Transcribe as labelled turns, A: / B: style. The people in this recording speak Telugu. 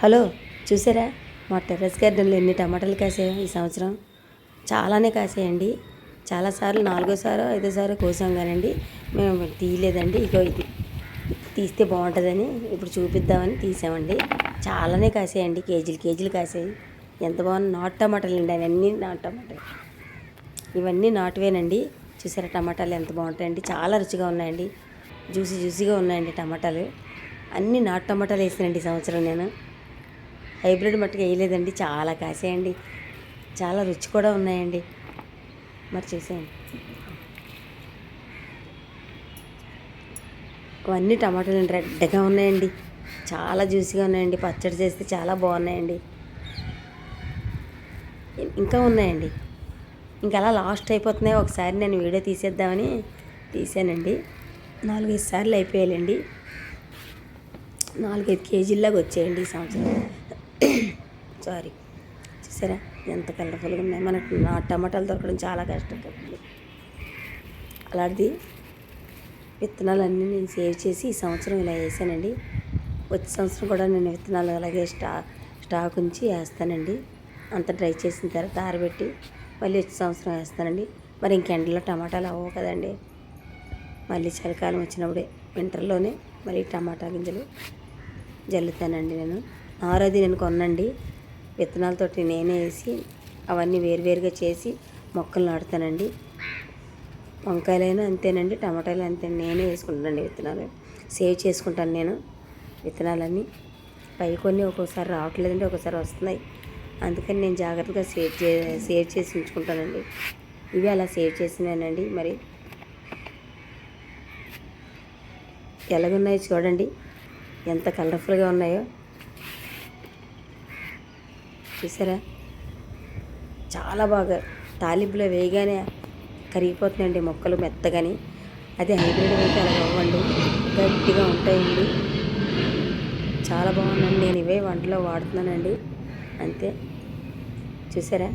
A: హలో, చూసారా మా టెర్రస్ గార్డెన్లో ఎన్ని టమాటాలు కాసాయో ఈ సంవత్సరం? చాలానే కాసాయండి. చాలాసార్లు నాలుగోసారో ఐదోసారో కోసాం కానండి మేము తీయలేదండి. ఇగో ఇది తీస్తే బాగుంటుందని ఇప్పుడు చూపిద్దామని తీసామండి. చాలానే కాసాయండి, కేజీలు కేజీలు కాసాయి. ఎంత బాగుంది! నాటు టమాటాలు అండి, అవన్నీ నాటు టమాటాలు. ఇవన్నీ నాటువేనండి. చూసారా టమాటాలు ఎంత బాగుంటాయండి, చాలా రుచిగా ఉన్నాయండి, జ్యూసీగా ఉన్నాయండి టమాటాలు. అన్నీ నాటు టమాటాలు వేసానండి ఈ సంవత్సరం నేను. హైబ్రిడ్ మట్టుకు వేయలేదండి. చాలా కాసాయండి, చాలా రుచి కూడా ఉన్నాయండి. మరి చూసేయండి, అవన్నీ టమాటాలు రెడ్గా ఉన్నాయండి, చాలా జ్యూసీగా ఉన్నాయండి. పచ్చడి చేస్తే చాలా బాగున్నాయండి. ఇంకా ఉన్నాయండి, ఇంకా అలా లాస్ట్ అయిపోతున్నాయి. ఒకసారి నేను వీడియో తీసేద్దామని తీసానండి. 4-5 సార్లు అయిపోయాయండి. 4-5 కేజీల్లాగా వచ్చాయండి ఈ సంవత్సరం. సారీ, చూసారా ఎంత కలర్ఫుల్గా ఉన్నాయి. మనకు నా టమాటాలు దొరకడం చాలా కష్టం కదండి. అలాంటిది విత్తనాలన్నీ నేను సేవ్ చేసి ఈ సంవత్సరం ఇలా వేసానండి. వచ్చే సంవత్సరం కూడా నేను విత్తనాలు అలాగే స్టాక్ ఉంచి వేస్తానండి. అంత డ్రై చేసిన తర్వాత ఆరబెట్టి మళ్ళీ వచ్చే సంవత్సరం వేస్తానండి. మరి ఇంకెండలో టమాటాలు అవ్వవు కదండి. మళ్ళీ చలికాలం వచ్చినప్పుడే వింటర్లోనే మళ్ళీ టమాటా గింజలు జల్లుతానండి. నేను నారది నేను కొనండి, విత్తనాలతోటి నేనే వేసి అవన్నీ వేరువేరుగా చేసి మొక్కలు నాటుతానండి. వంకాయలైనా అంతేనండి, టమాటాలు అంతే, నేనే వేసుకుంటానండి. విత్తనాలు సేవ్ చేసుకుంటాను నేను. విత్తనాలన్నీ పై కొన్ని ఒక్కోసారి రావట్లేదండి, ఒక్కోసారి వస్తున్నాయి. అందుకని నేను జాగ్రత్తగా సేవ్ చేసి ఉంచుకుంటానండి. ఇవి అలా సేవ్ చేసినానండి. మరి ఎలాగున్నాయో చూడండి, ఎంత కలర్ఫుల్గా ఉన్నాయో చూసారా. చాలా బాగా తాలింపులో వేయగానే కరిగిపోతున్నాయండి మొక్కలు మెత్తగాని. అదే హైబ్రిడ్ అయితే అలా అవ్వండి, గట్టిగా ఉంటాయండి. చాలా బాగుందండి. నేను ఇవే వంటలో వాడుతున్నానండి, అంతే. చూసారా.